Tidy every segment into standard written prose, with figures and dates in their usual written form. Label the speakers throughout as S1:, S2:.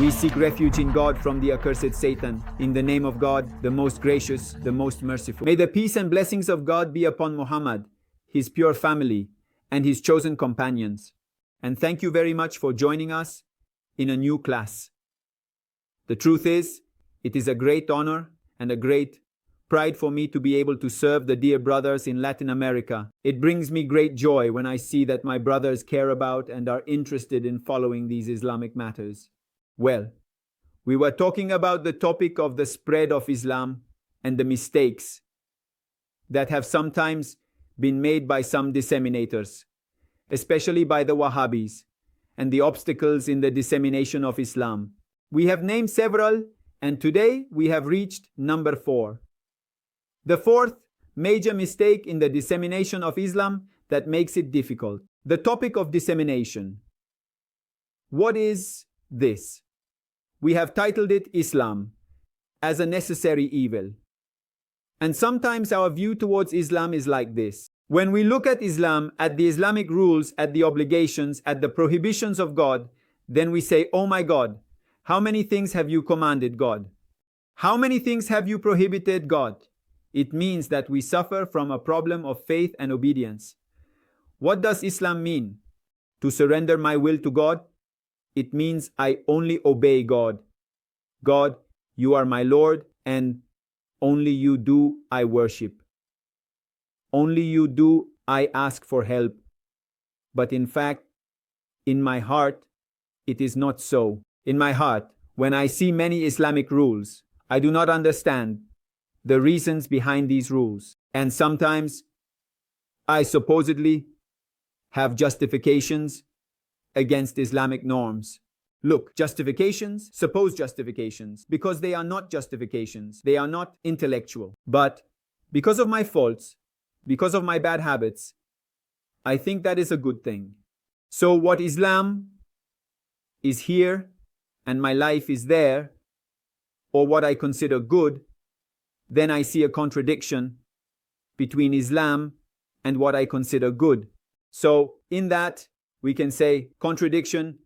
S1: We seek refuge in God from the accursed Satan. In the name of God, the most gracious, the most merciful. May the peace and blessings of God be upon Muhammad, his pure family, and his chosen companions. And thank you very much for joining us in a new class. The truth is, it is a great honor and a great pride for me to be able to serve the dear brothers in Latin America. It brings me great joy when I see that my brothers care about and are interested in following these Islamic matters. Well, we were talking about the topic of the spread of Islam and the mistakes that have sometimes been made by some disseminators, especially by the Wahhabis, and the obstacles in the dissemination of Islam. We have named several, and today we have reached number 4. The fourth major mistake in the dissemination of Islam that makes it difficult. The topic of dissemination. What is this? We have titled it Islam as a necessary evil. And sometimes our view towards Islam is like this. When we look at Islam, at the Islamic rules, at the obligations, at the prohibitions of God, then we say, oh my God, how many things have you commanded, God? How many things have you prohibited, God? It means that we suffer from a problem of faith and obedience. What does Islam mean? To surrender my will to God? It means I only obey God. God, you are my Lord, and only you do I worship. Only you do I ask for help. But in fact, in my heart, it is not so. In my heart, when I see many Islamic rules, I do not understand the reasons behind these rules. And sometimes I supposedly have justifications against Islamic norms. Look, justifications, supposed justifications, because they are not justifications. They are not intellectual. But because of my faults, because of my bad habits, I think that is a good thing. So what Islam is here and my life is there, or what I consider good, then I see a contradiction between Islam and what I consider good. So in that, we can say contradiction.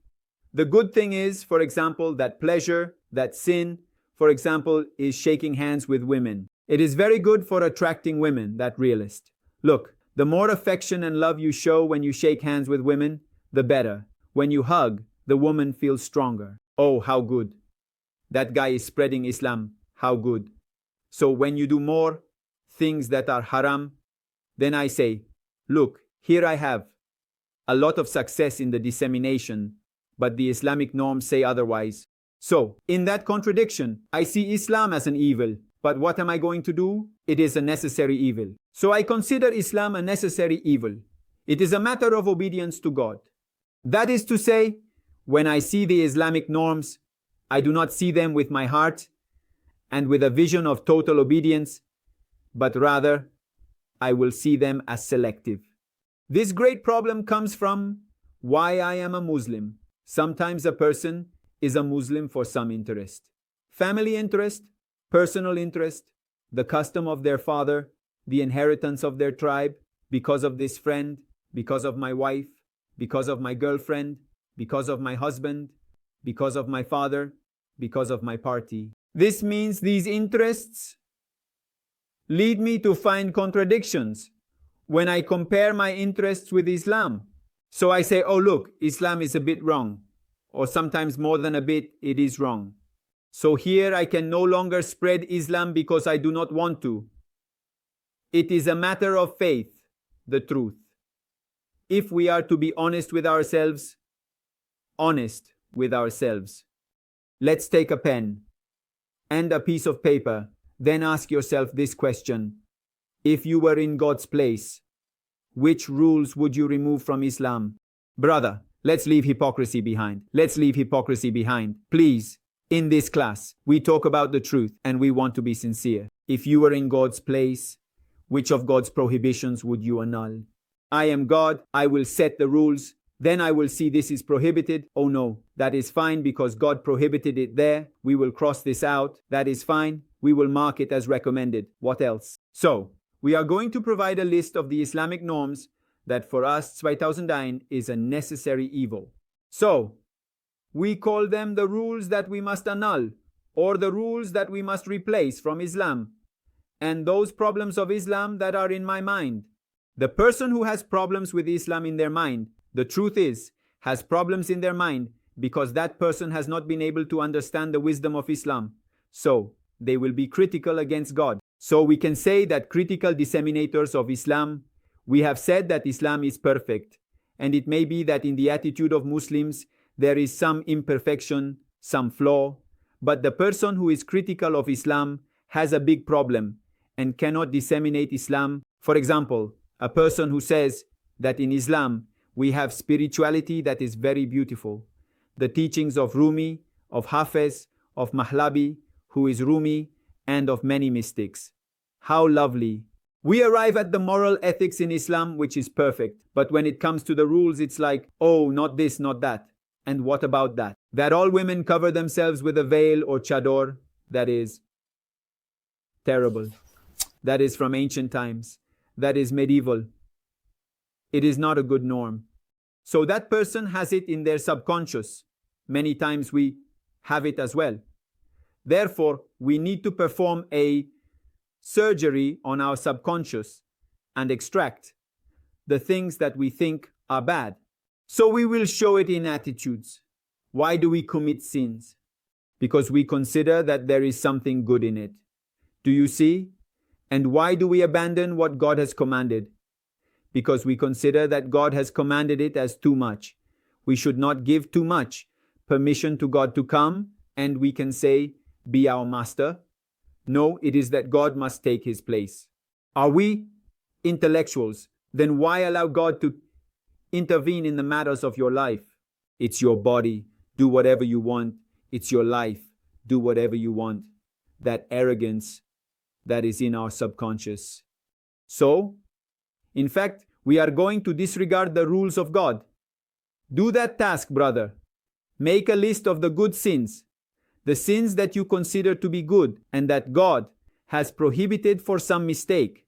S1: The good thing is, for example, that pleasure, that sin, for example, is shaking hands with women. It is very good for attracting women, that realist. Look, the more affection and love you show when you shake hands with women, the better. When you hug, the woman feels stronger. Oh, how good. That guy is spreading Islam. How good. So when you do more things that are haram, then I say, look, here I have a lot of success in the dissemination, but the Islamic norms say otherwise. So, in that contradiction, I see Islam as an evil, but what am I going to do? It is a necessary evil. So I consider Islam a necessary evil. It is a matter of obedience to God. That is to say, when I see the Islamic norms, I do not see them with my heart and with a vision of total obedience, but rather, I will see them as selective. This great problem comes from why I am a Muslim. Sometimes a person is a Muslim for some interest. Family interest, personal interest, the custom of their father, the inheritance of their tribe, because of this friend, because of my wife, because of my girlfriend, because of my husband, because of my father, because of my party. This means these interests lead me to find contradictions when I compare my interests with Islam. So I say, oh look, Islam is a bit wrong. Or sometimes more than a bit, it is wrong. So here I can no longer spread Islam because I do not want to. It is a matter of faith, the truth. If we are to be honest with ourselves, let's take a pen and a piece of paper. Then ask yourself this question. If you were in God's place, which rules would you remove from Islam? Brother, let's leave hypocrisy behind. Let's leave hypocrisy behind. Please, in this class, we talk about the truth and we want to be sincere. If you were in God's place, which of God's prohibitions would you annul? I am God, I will set the rules. Then I will see this is prohibited. Oh no, that is fine because God prohibited it there. We will cross this out. That is fine. We will mark it as recommended. What else? So, we are going to provide a list of the Islamic norms that for us 2009 is a necessary evil. So, We call them the rules that we must annul, or the rules that we must replace from Islam, and those problems of Islam that are in my mind. The person who has problems with Islam in their mind, the truth is, has problems in their mind because that person has not been able to understand the wisdom of Islam. So, they will be critical against God. So we can say that critical disseminators of Islam, we have said that Islam is perfect, and it may be that in the attitude of Muslims there is some imperfection, some flaw, but the person who is critical of Islam has a big problem and cannot disseminate Islam. For example, a person who says that in Islam we have spirituality that is very beautiful. The teachings of Rumi, of Hafez, of Mahlabi, who is Rumi, and of many mystics. How lovely. We arrive at the moral ethics in Islam which is perfect, but when it comes to the rules it's like, oh, not this, not that. And what about that? That all women cover themselves with a veil or chador, that is terrible. That is from ancient times. That is medieval. It is not a good norm. So that person has it in their subconscious. Many times we have it as well. Therefore, we need to perform a surgery on our subconscious and extract the things that we think are bad. So we will show it in attitudes. Why do we commit sins? Because we consider that there is something good in it. Do you see? And why do we abandon what God has commanded? Because we consider that God has commanded it as too much. We should not give too much permission to God to come and we can say, be our master. No, it is that God must take his place. Are we intellectuals? Then why allow God to intervene in the matters of your life? It's your body. Do whatever you want. It's your life. Do whatever you want. That arrogance that is in our subconscious. So, in fact, we are going to disregard the rules of God. Do that task, brother. Make a list of the good sins, the sins that you consider to be good and that God has prohibited for some mistake.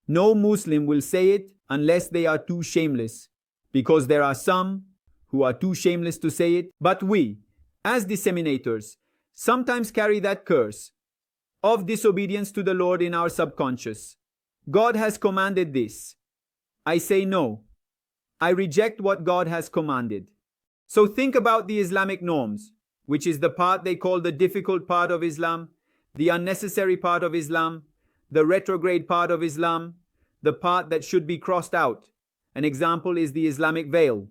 S1: No Muslim will say it unless they are too shameless, because there are some who are too shameless to say it. But we, as disseminators, sometimes carry that curse of disobedience to the Lord in our subconscious. God has commanded this. I say no. I reject what God has commanded. So think about the Islamic norms, which is the part they call the difficult part of Islam, the unnecessary part of Islam, the retrograde part of Islam, the part that should be crossed out. An example is the Islamic veil.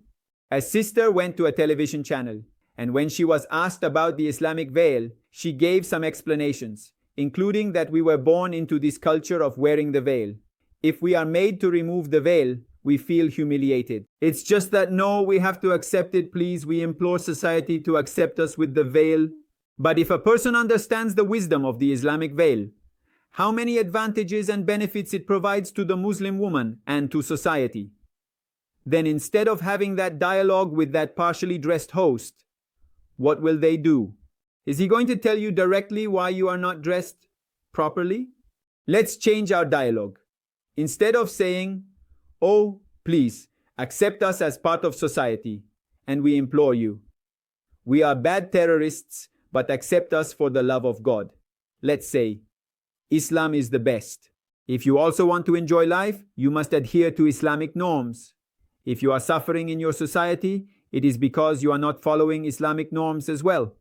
S1: A sister went to a television channel, and when she was asked about the Islamic veil, she gave some explanations, including that we were born into this culture of wearing the veil. If we are made to remove the veil, we feel humiliated. It's just that no, we have to accept it, please. We implore society to accept us with the veil. But if a person understands the wisdom of the Islamic veil, how many advantages and benefits it provides to the Muslim woman and to society, then instead of having that dialogue with that partially dressed host, what will they do? Is he going to tell you directly why you are not dressed properly? Let's change our dialogue. Instead of saying, oh, please, accept us as part of society, and we implore you. We are bad terrorists, but accept us for the love of God. Let's say, Islam is the best. If you also want to enjoy life, you must adhere to Islamic norms. If you are suffering in your society, it is because you are not following Islamic norms as well.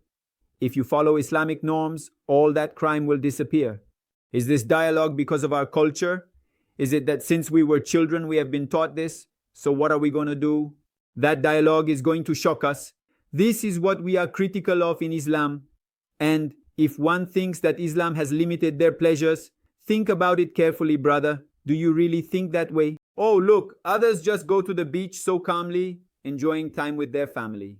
S1: If you follow Islamic norms, all that crime will disappear. Is this dialogue because of our culture? Is it that since we were children we have been taught this? So what are we going to do? That dialogue is going to shock us. This is what we are critical of in Islam. And if one thinks that Islam has limited their pleasures, think about it carefully, brother. Do you really think that way? Oh, look, others just go to the beach so calmly, enjoying time with their family.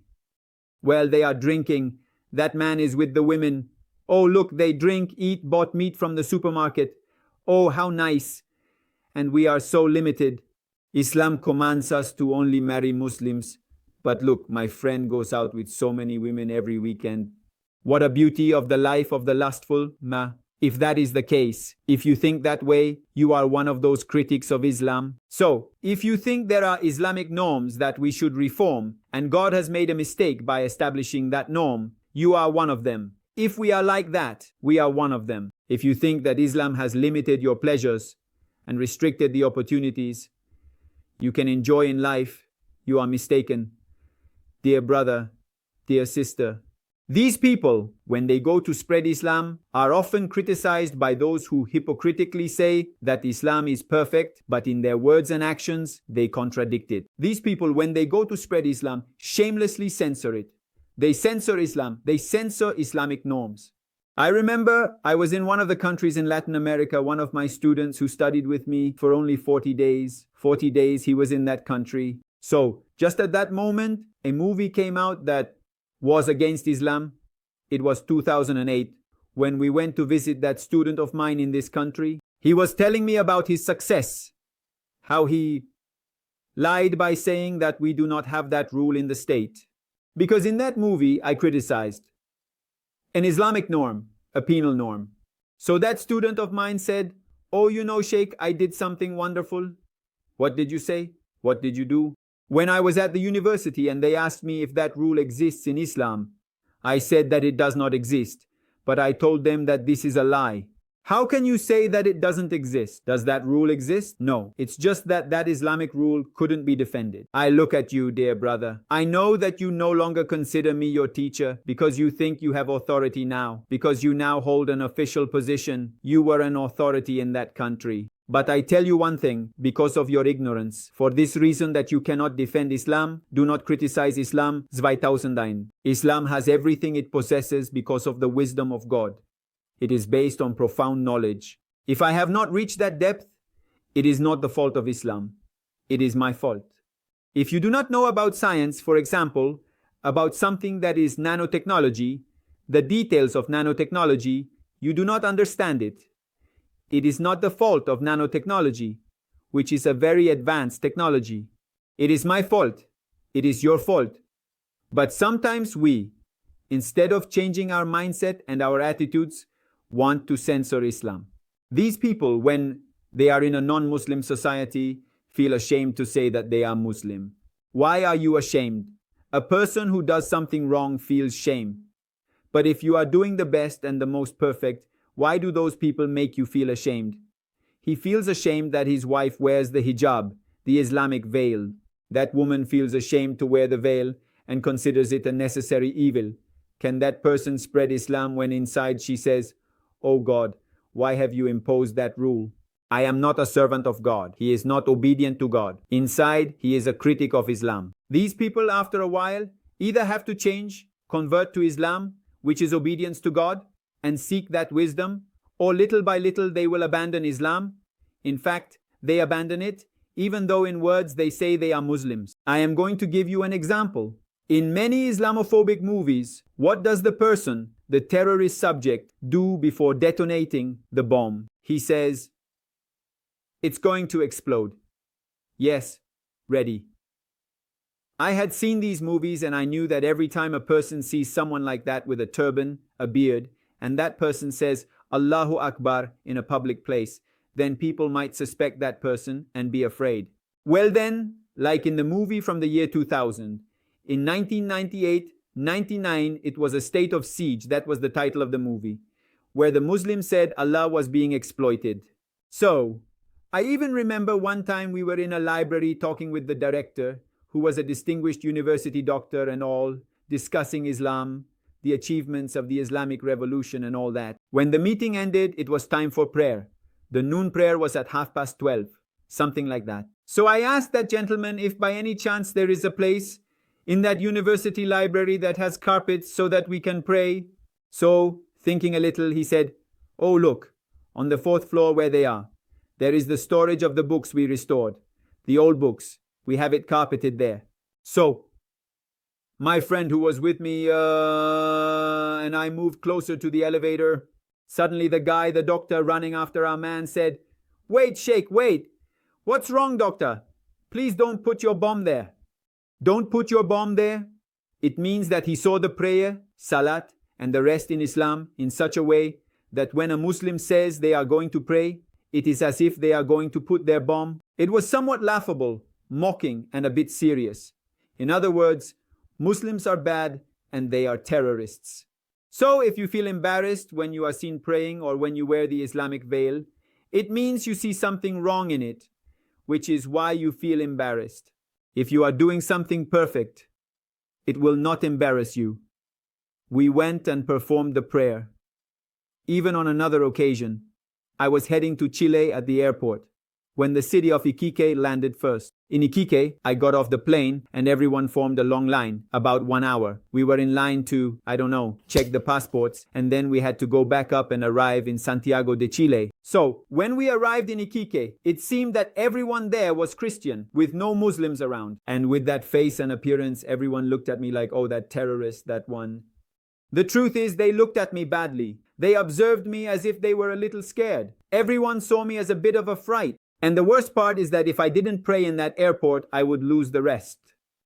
S1: Well, they are drinking. That man is with the women. Oh, look, they drink, eat, bought meat from the supermarket. Oh, how nice. And we are so limited. Islam commands us to only marry Muslims. But look, my friend goes out with so many women every weekend. What a beauty of the life of the lustful, ma. If that is the case, if you think that way, you are one of those critics of Islam. So, if you think there are Islamic norms that we should reform, and God has made a mistake by establishing that norm, you are one of them. If we are like that, we are one of them. If you think that Islam has limited your pleasures and restricted the opportunities you can enjoy in life, you are mistaken. Dear brother, dear sister, these people, when they go to spread Islam, are often criticized by those who hypocritically say that Islam is perfect, but in their words and actions, they contradict it. These people, when they go to spread Islam, shamelessly censor it. They censor Islam. They censor Islamic norms. I remember I was in one of the countries in Latin America, one of my students who studied with me for only 40 days. 40 days he was in that country. So, just at that moment, a movie came out that was against Islam. It was 2008 when we went to visit that student of mine in this country. He was telling me about his success, how he lied by saying that we do not have that rule in the state. Because in that movie, I criticized an Islamic norm, a penal norm. So that student of mine said, "Oh, you know, Sheikh, I did something wonderful." What did you say? What did you do? When I was at the university and they asked me if that rule exists in Islam, I said that it does not exist, but I told them that this is a lie. How can you say that it doesn't exist? Does that rule exist? No. It's just that that Islamic rule couldn't be defended. I look at you, dear brother. I know that you no longer consider me your teacher because you think you have authority now, because you now hold an official position. You were an authority in that country. But I tell you one thing, because of your ignorance, for this reason that you cannot defend Islam, do not criticize Islam 2000. Islam has everything it possesses because of the wisdom of God. It is based on profound knowledge. If I have not reached that depth, it is not the fault of Islam. It is my fault. If you do not know about science, for example, about something that is nanotechnology, the details of nanotechnology, you do not understand it. It is not the fault of nanotechnology, which is a very advanced technology. It is my fault. It is your fault. But sometimes we, instead of changing our mindset and our attitudes, want to censor Islam. These people, when they are in a non-Muslim society, feel ashamed to say that they are Muslim. Why are you ashamed? A person who does something wrong feels shame. But if you are doing the best and the most perfect, why do those people make you feel ashamed? He feels ashamed that his wife wears the hijab, the Islamic veil. That woman feels ashamed to wear the veil and considers it a necessary evil. Can that person spread Islam when inside she says, "Oh God, why have you imposed that rule? I am not a servant of God." He is not obedient to God. Inside, he is a critic of Islam. These people, after a while, either have to change, convert to Islam, which is obedience to God, and seek that wisdom, or little by little they will abandon Islam. In fact, they abandon it, even though in words they say they are Muslims. I am going to give you an example. In many Islamophobic movies, what does the person, the terrorist subject, do before detonating the bomb? He says, "It's going to explode. Yes, ready." I had seen these movies and I knew that every time a person sees someone like that with a turban, a beard, and that person says, "Allahu Akbar" in a public place, then people might suspect that person and be afraid. Well then, like in the movie from the year 2000, in 1998-99, it was a state of siege, that was the title of the movie, where the Muslims said Allah was being exploited. So, I even remember one time we were in a library talking with the director, who was a distinguished university doctor and all, discussing Islam, the achievements of the Islamic revolution and all that. When the meeting ended, it was time for prayer. The noon prayer was at 12:30, something like that. So I asked that gentleman if by any chance there is a place in that university library that has carpets so that we can pray. So, thinking a little, he said, "Oh, look, on the 4th floor where they are, there is the storage of the books we restored, the old books. We have it carpeted there." So, my friend who was with me and I moved closer to the elevator. Suddenly the guy, the doctor running after our man said, "Wait, Sheikh, wait. What's wrong, doctor? Please don't put your bomb there." Don't put your bomb there. It means that he saw the prayer, salat, and the rest in Islam in such a way that when a Muslim says they are going to pray, it is as if they are going to put their bomb. It was somewhat laughable, mocking, and a bit serious. In other words, Muslims are bad and they are terrorists. So if you feel embarrassed when you are seen praying or when you wear the Islamic veil, it means you see something wrong in it, which is why you feel embarrassed. If you are doing something perfect, it will not embarrass you. We went and performed the prayer. Even on another occasion, I was heading to Chile at the airport when the city of Iquique landed first. In Iquique, I got off the plane and everyone formed a long line, about 1 hour. We were in line to, check the passports, and then we had to go back up and arrive in Santiago de Chile. So, when we arrived in Iquique, it seemed that everyone there was Christian, with no Muslims around. And with that face and appearance, everyone looked at me like, oh, that terrorist, that one. The truth is, they looked at me badly. They observed me as if they were a little scared. Everyone saw me as a bit of a fright. And the worst part is that if I didn't pray in that airport, I would lose the rest.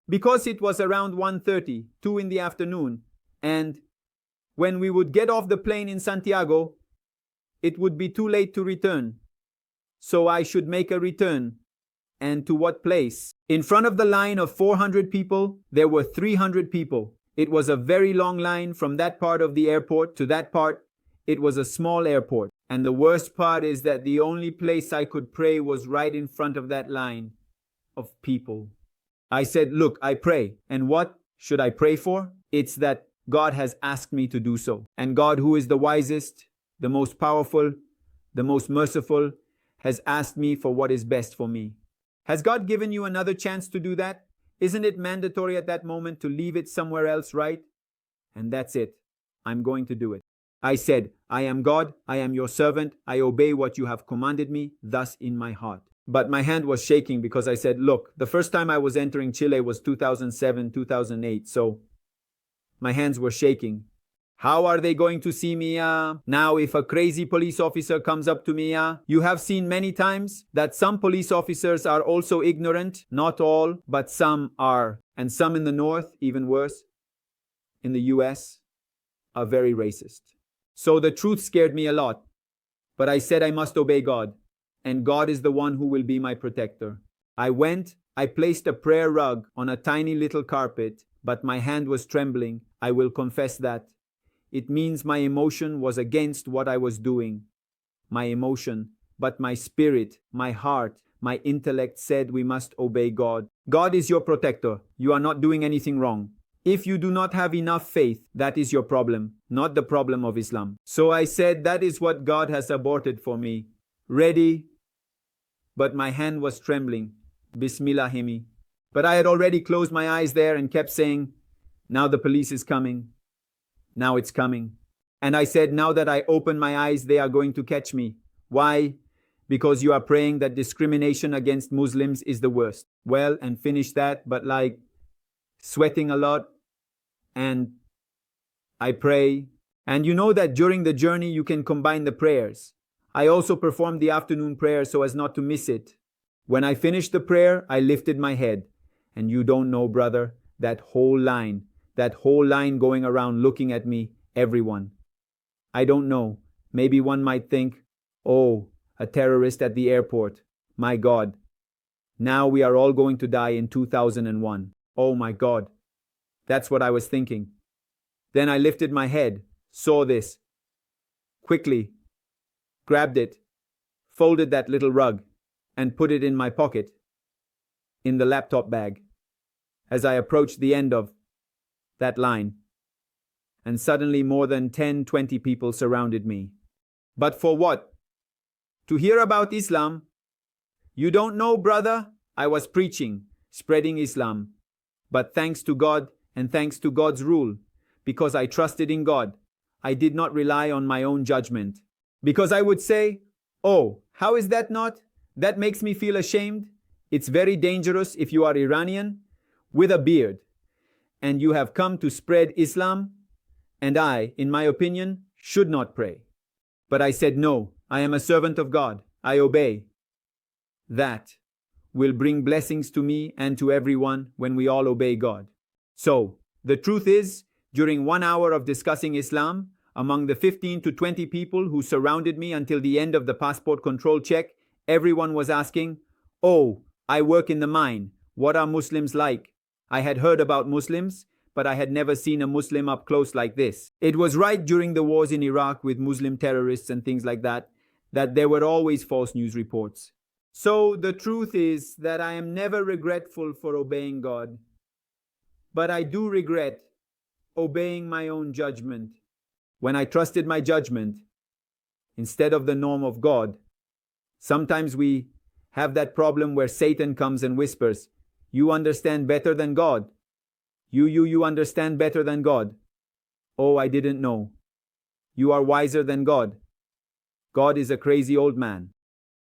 S1: Because it was around 1:30, 2 in the afternoon, and when we would get off the plane in Santiago, it would be too late to return. So I should make a return. And to what place? In front of the line of 400 people, there were 300 people. It was a very long line from that part of the airport to that part. It was a small airport. And the worst part is that the only place I could pray was right in front of that line of people. I said, look, I pray. And what should I pray for? It's that God has asked me to do so. And God, who is the wisest, the most powerful, the most merciful, has asked me for what is best for me. Has God given you another chance to do that? Isn't it mandatory at that moment to leave it somewhere else, right? And that's it. I'm going to do it. I said, I am God, I am your servant, I obey what you have commanded me, thus in my heart. But my hand was shaking because I said, look, the first time I was entering Chile was 2007, 2008, so my hands were shaking. How are they going to see me? Now, if a crazy police officer comes up to me, you have seen many times that some police officers are also ignorant. Not all, but some are. And some in the north, even worse, in the US, are very racist. So the truth scared me a lot. But I said I must obey God. And God is the one who will be my protector. I went, I placed a prayer rug on a tiny little carpet, but my hand was trembling. I will confess that. It means my emotion was against what I was doing. My emotion, but my spirit, my heart, my intellect said we must obey God. God is your protector. You are not doing anything wrong. If you do not have enough faith, that is your problem, not the problem of Islam. So I said, that is what God has aborted for me. Ready? But my hand was trembling. Bismillahimi. But I had already closed my eyes there and kept saying, now the police is coming. Now it's coming. And I said, now that I open my eyes, they are going to catch me. Why? Because you are praying that discrimination against Muslims is the worst. Well, and finish that, but sweating a lot, and I pray. And you know that during the journey you can combine the prayers. I also performed the afternoon prayer so as not to miss it. When I finished the prayer, I lifted my head. And you don't know, brother, that whole line going around looking at me, everyone. I don't know, maybe one might think, oh, a terrorist at the airport. My God. Now we are all going to die in 2001. Oh my God. That's what I was thinking. Then I lifted my head, saw this. Quickly, grabbed it, folded that little rug, and put it in my pocket, in the laptop bag, as I approached the end of that line. And suddenly more than 10-20 people surrounded me. But for what? To hear about Islam? You don't know, brother? I was preaching, spreading Islam. But thanks to God and thanks to God's rule, because I trusted in God, I did not rely on my own judgment. Because I would say, oh, how is that not? That makes me feel ashamed. It's very dangerous if you are Iranian, with a beard, and you have come to spread Islam, and I, in my opinion, should not pray. But I said, no, I am a servant of God. I obey. That will bring blessings to me and to everyone when we all obey God. So, the truth is, during 1 hour of discussing Islam, Among the 15 to 20 people who surrounded me until the end of the passport control check, everyone was asking, "Oh, I work in the mine. What are Muslims like?" I had heard about Muslims, but I had never seen a Muslim up close like this. It was right during the wars in Iraq with Muslim terrorists and things like that there were always false news reports. So the truth is that I am never regretful for obeying God, but I do regret obeying my own judgment. When I trusted my judgment instead of the norm of God. Sometimes we have that problem where Satan comes and whispers, "You understand better than God. You understand better than God. Oh, I didn't know. You are wiser than God. God is a crazy old man.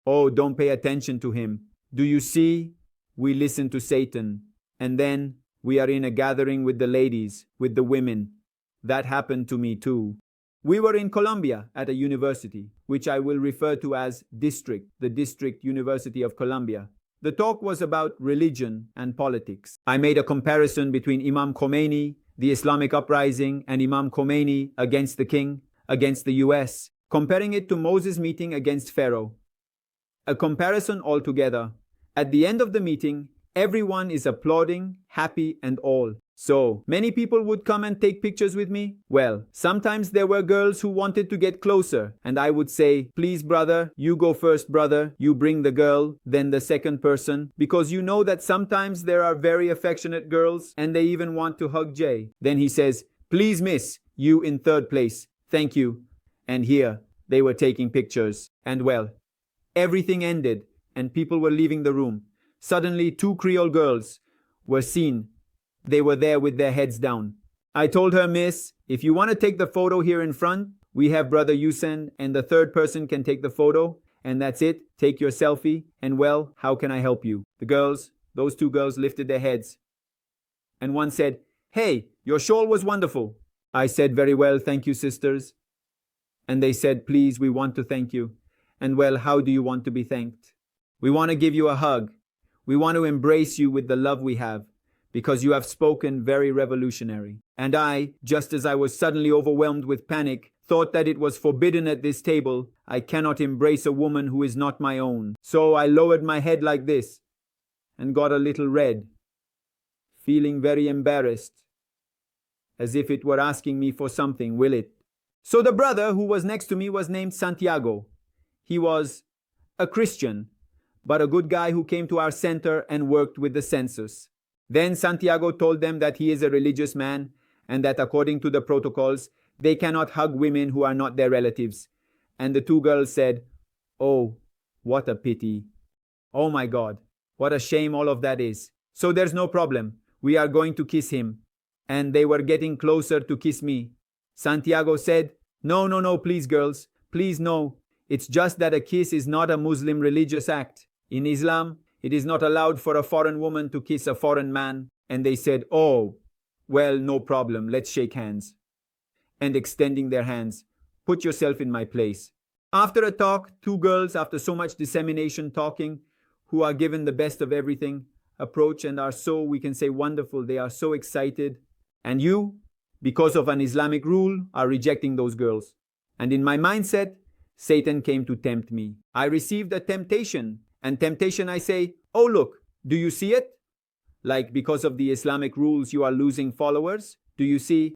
S1: Oh, don't pay attention to him. Do you see? We listen to Satan, and then we are in a gathering with the ladies, with the women. That happened to me too. We were in Colombia at a university, which I will refer to as District, the District University of Colombia. The talk was about religion and politics. I made a comparison between Imam Khomeini, the Islamic uprising, and Imam Khomeini against the king, against the US, comparing it to Moses' meeting against Pharaoh. A comparison altogether. At the end of the meeting, everyone is applauding, happy and all. So, many people would come and take pictures with me. Well, sometimes there were girls who wanted to get closer, and I would say, "Please brother, you go first brother, you bring the girl, then the second person," because you know that sometimes there are very affectionate girls, and they even want to hug Jay. Then he says, "Please miss, you in third place, thank you." And here, they were taking pictures. And well, everything ended, and people were leaving the room. Suddenly, two Creole girls were seen. They were there with their heads down. I told her, "Miss, if you want to take the photo here in front, we have Brother Yusen, and the third person can take the photo, and that's it. Take your selfie, and well, how can I help you?" The girls, those two girls lifted their heads. And one said, "Hey, your shawl was wonderful." I said, "Very well, thank you, sisters." And they said, "Please, we want to thank you." And well, how do you want to be thanked? "We want to give you a hug. We want to embrace you with the love we have, because you have spoken very revolutionary." And I, just as I was suddenly overwhelmed with panic, thought that it was forbidden at this table. I cannot embrace a woman who is not my own. So I lowered my head like this and got a little red, feeling very embarrassed, as if it were asking me for something, will it? So the brother who was next to me was named Santiago. He was a Christian, but a good guy who came to our center and worked with the census. Then Santiago told them that he is a religious man and that according to the protocols, they cannot hug women who are not their relatives. And the two girls said, "Oh, what a pity. Oh my God, what a shame all of that is. So there's no problem. We are going to kiss him." And they were getting closer to kiss me. Santiago said, No, please girls, please no. It's just that a kiss is not a Muslim religious act. In Islam, it is not allowed for a foreign woman to kiss a foreign man." And they said, "Oh, well, no problem, let's shake hands." And extending their hands, "Put yourself in my place." After a talk, two girls, after so much dissemination talking, who are given the best of everything, approach and are so, we can say, wonderful. They are so excited. And you, because of an Islamic rule, are rejecting those girls. And in my mindset, Satan came to tempt me. I received a temptation. And temptation, I say, "Oh, look, do you see it? Like because of the Islamic rules, you are losing followers. Do you see?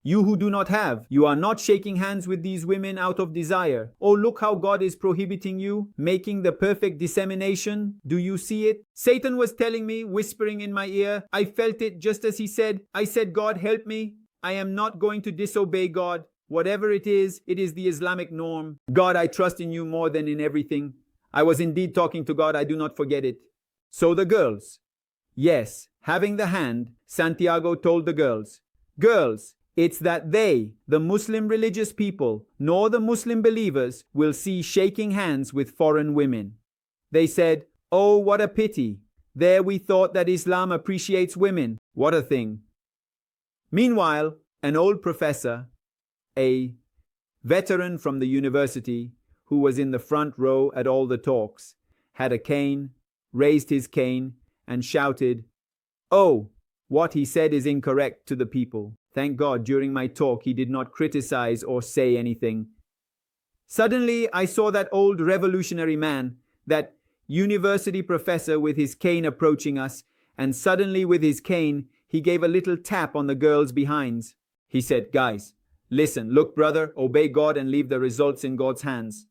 S1: You who do not have, you are not shaking hands with these women out of desire. Oh, look how God is prohibiting you, making the perfect dissemination. Do you see it?" Satan was telling me, whispering in my ear. I felt it just as he said. I said, "God, help me. I am not going to disobey God. Whatever it is the Islamic norm. God, I trust in you more than in everything." I was indeed talking to God. I do not forget it. So the girls. Yes, having the hand, Santiago told the girls, "Girls, it's that they, the Muslim religious people, nor the Muslim believers, will see shaking hands with foreign women." They said, "Oh, what a pity. There we thought that Islam appreciates women. What a thing." Meanwhile, an old professor, a veteran from the university, who was in the front row at all the talks, had a cane, raised his cane, and shouted, "Oh, What he said is incorrect to the people. Thank God during my talk he did not criticize or say anything. Suddenly I saw that old revolutionary man, that university professor with his cane approaching us, and suddenly with his cane he gave a little tap on the girls' behinds. He said, "Guys, listen, look brother, obey God and leave the results in God's hands.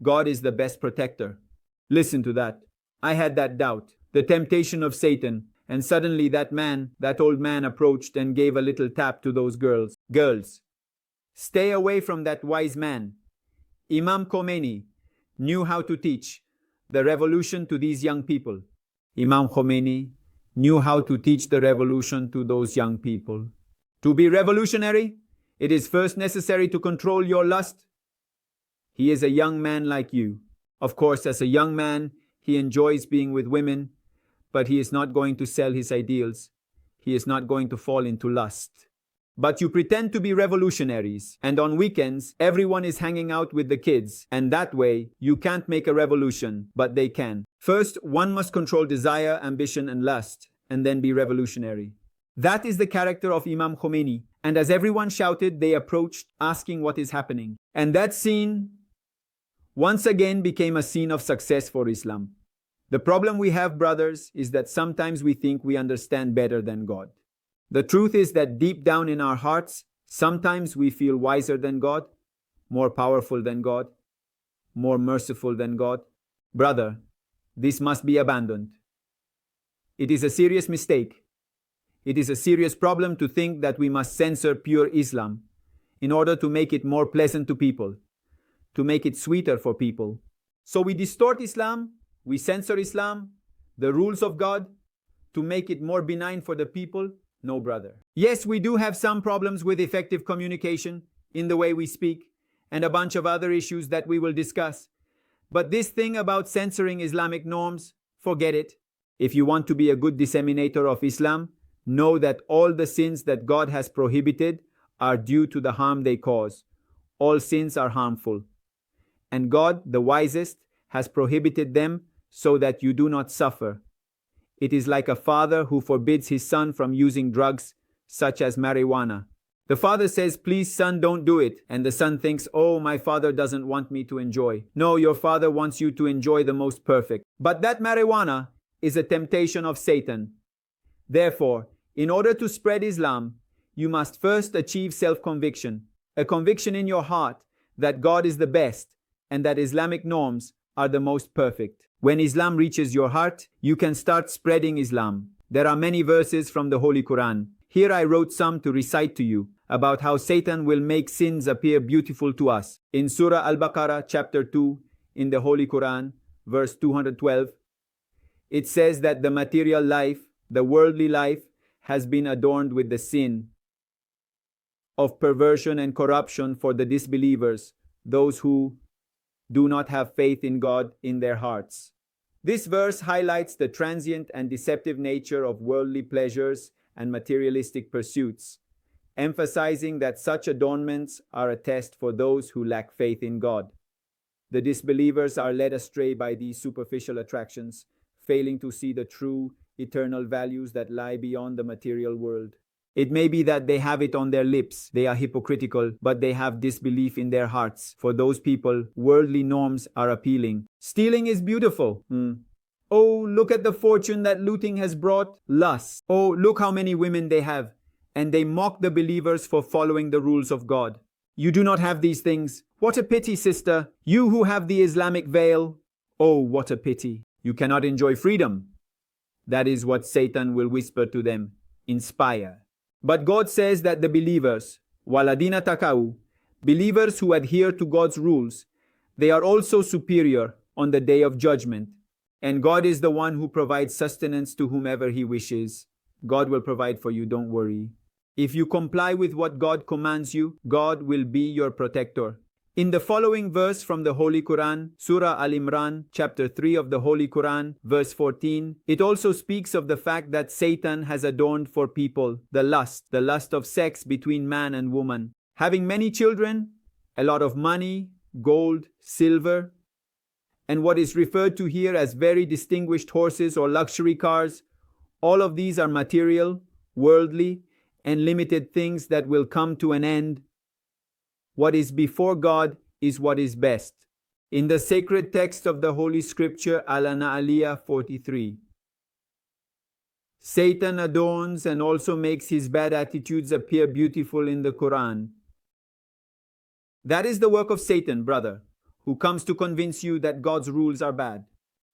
S1: God is the best protector." Listen to that. I had that doubt, the temptation of Satan, and suddenly that old man approached and gave a little tap to those girls. Girls, stay away from that wise man. Imam Khomeini knew how to teach the revolution to these young people. Imam Khomeini knew how to teach the revolution to those young people. To be revolutionary, it is first necessary to control your lust. He is a young man like you. Of course, as a young man, he enjoys being with women, but he is not going to sell his ideals. He is not going to fall into lust. But you pretend to be revolutionaries, and on weekends, everyone is hanging out with the kids, and that way, you can't make a revolution, but they can. First, one must control desire, ambition, and lust, and then be revolutionary. That is the character of Imam Khomeini, and as everyone shouted, they approached, asking what is happening. And that scene, once again, became a scene of success for Islam. The problem we have, brothers, is that sometimes we think we understand better than God. The truth is that deep down in our hearts, sometimes we feel wiser than God, more powerful than God, more merciful than God. Brother, this must be abandoned. It is a serious mistake. It is a serious problem to think that we must censor pure Islam in order to make it more pleasant to people, to make it sweeter for people. So we distort Islam, we censor Islam, the rules of God, to make it more benign for the people. No, brother. Yes, we do have some problems with effective communication in the way we speak and a bunch of other issues that we will discuss. But this thing about censoring Islamic norms, forget it. If you want to be a good disseminator of Islam, know that all the sins that God has prohibited are due to the harm they cause. All sins are harmful. And God, the wisest, has prohibited them so that you do not suffer. It is like a father who forbids his son from using drugs such as marijuana. The father says, "Please, son, don't do it." And the son thinks, "Oh, my father doesn't want me to enjoy." No, your father wants you to enjoy the most perfect. But that marijuana is a temptation of Satan. Therefore, in order to spread Islam, you must first achieve self-conviction, a conviction in your heart that God is the best and that Islamic norms are the most perfect. When Islam reaches your heart, you can start spreading Islam. There are many verses from the Holy Quran. Here I wrote some to recite to you about how Satan will make sins appear beautiful to us. In Surah Al-Baqarah, chapter 2, in the Holy Quran, verse 212, it says that the material life, the worldly life, has been adorned with the sin of perversion and corruption for the disbelievers, those who do not have faith in God in their hearts. This verse highlights the transient and deceptive nature of worldly pleasures and materialistic pursuits, emphasizing that such adornments are a test for those who lack faith in God. The disbelievers are led astray by these superficial attractions, failing to see the true, eternal values that lie beyond the material world. It may be that they have it on their lips, they are hypocritical, but they have disbelief in their hearts. For those people, worldly norms are appealing. Stealing is beautiful. Oh, look at the fortune that looting has brought. Lust. Oh, look how many women they have. And they mock the believers for following the rules of God. You do not have these things. What a pity, sister. You who have the Islamic veil. Oh, what a pity. You cannot enjoy freedom. That is what Satan will whisper to them. Inspire. But God says that the believers, waladina takau, believers who adhere to God's rules, they are also superior on the day of judgment. And God is the one who provides sustenance to whomever He wishes. God will provide for you, don't worry. If you comply with what God commands you, God will be your protector. In the following verse from the Holy Quran, Surah Al-Imran, chapter 3 of the Holy Quran, verse 14, it also speaks of the fact that Satan has adorned for people the lust of sex between man and woman. Having many children, a lot of money, gold, silver, and what is referred to here as very distinguished horses or luxury cars, all of these are material worldly, and limited things that will come to an end. What is before God is what is best. In the sacred text of the Holy Scripture, Al-An'aliyah 43. Satan adorns and also makes his bad attitudes appear beautiful in the Quran. That is the work of Satan, brother, who comes to convince you that God's rules are bad.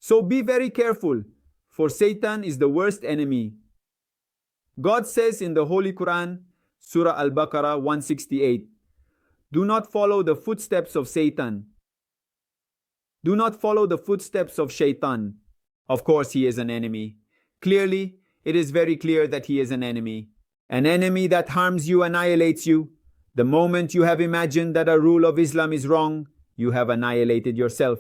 S1: So be very careful, for Satan is the worst enemy. God says in the Holy Quran, Surah Al-Baqarah 168, do not follow the footsteps of Satan. Do not follow the footsteps of Shaitan. Of course, he is an enemy. Clearly, it is very clear that he is an enemy. An enemy that harms you, annihilates you. The moment you have imagined that a rule of Islam is wrong, you have annihilated yourself.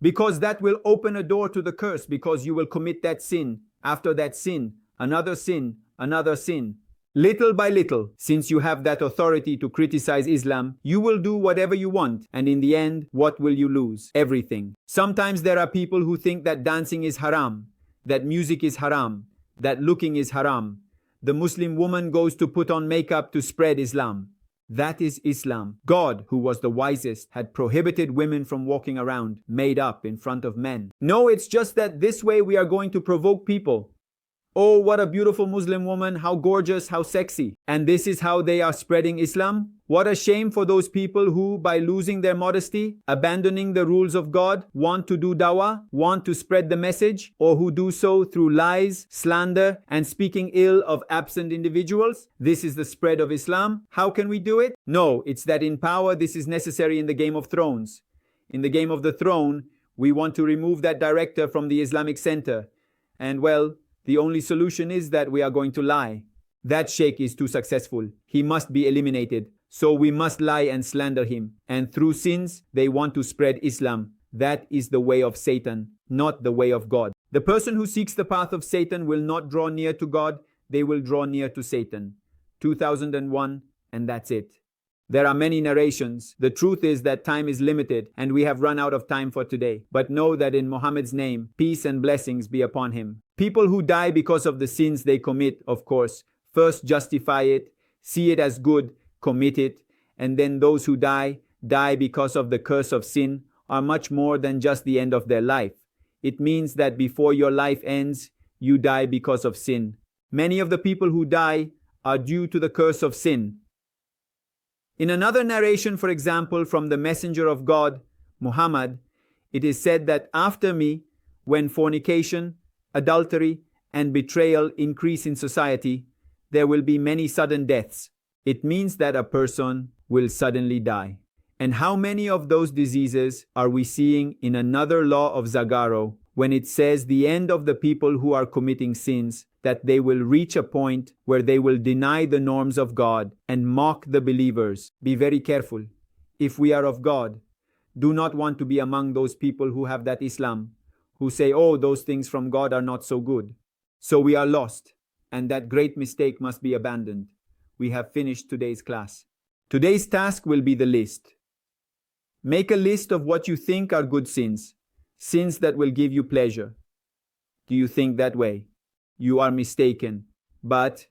S1: Because that will open a door to the curse, because you will commit that sin. After that sin, another sin, another sin. Little by little, since you have that authority to criticize Islam, you will do whatever you want, and in the end, what will you lose? Everything. Sometimes there are people who think that dancing is haram, that music is haram, that looking is haram. The Muslim woman goes to put on makeup to spread Islam. That is Islam. God, who was the wisest, had prohibited women from walking around, made up in front of men. No, it's just that this way we are going to provoke people. Oh, what a beautiful Muslim woman, how gorgeous, how sexy. And this is how they are spreading Islam? What a shame for those people who, by losing their modesty, abandoning the rules of God, want to do dawah, want to spread the message, or who do so through lies, slander, and speaking ill of absent individuals. This is the spread of Islam. How can we do it? No, it's that in power this is necessary in the Game of Thrones. In the Game of the Throne, we want to remove that director from the Islamic center. And well, the only solution is that we are going to lie. That sheikh is too successful. He must be eliminated. So we must lie and slander him. And through sins, they want to spread Islam. That is the way of Satan, not the way of God. The person who seeks the path of Satan will not draw near to God. They will draw near to Satan. 2001, and that's it. There are many narrations. The truth is that time is limited and we have run out of time for today. But know that in Muhammad's name, peace and blessings be upon him. People who die because of the sins they commit, of course, first justify it, see it as good, commit it, and then those who die because of the curse of sin are much more than just the end of their life. It means that before your life ends, you die because of sin. Many of the people who die are due to the curse of sin. In another narration, for example, from the messenger of God, Muhammad, it is said that after me, when fornication, adultery, and betrayal increase in society, there will be many sudden deaths. It means that a person will suddenly die. And how many of those diseases are we seeing in another law of Zagaro, when it says the end of the people who are committing sins, that they will reach a point where they will deny the norms of God and mock the believers. Be very careful. If we are of God, do not want to be among those people who have that Islam, who say, oh, those things from God are not so good. So we are lost, and that great mistake must be abandoned. We have finished today's class. Today's task will be the list. Make a list of what you think are good sins, sins that will give you pleasure. Do you think that way? You are mistaken. But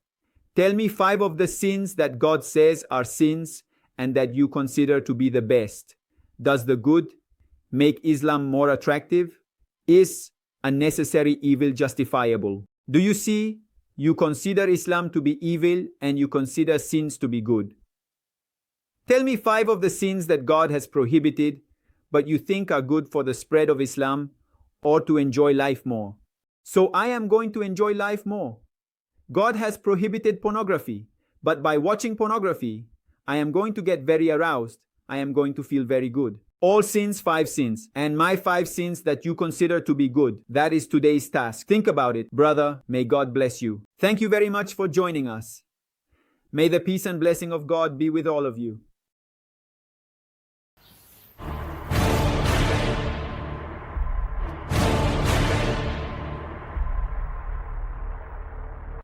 S1: tell me 5 of the sins that God says are sins and that you consider to be the best. Does the good make Islam more attractive? Is a necessary evil justifiable? Do you see? You consider Islam to be evil and you consider sins to be good. Tell me 5 of the sins that God has prohibited, but you think are good for the spread of Islam or to enjoy life more. So I am going to enjoy life more. God has prohibited pornography, but by watching pornography, I am going to get very aroused. I am going to feel very good. All sins, 5 sins, and my 5 sins that you consider to be good. That is today's task. Think about it, brother. May God bless you. Thank you very much for joining us. May the peace and blessing of God be with all of you.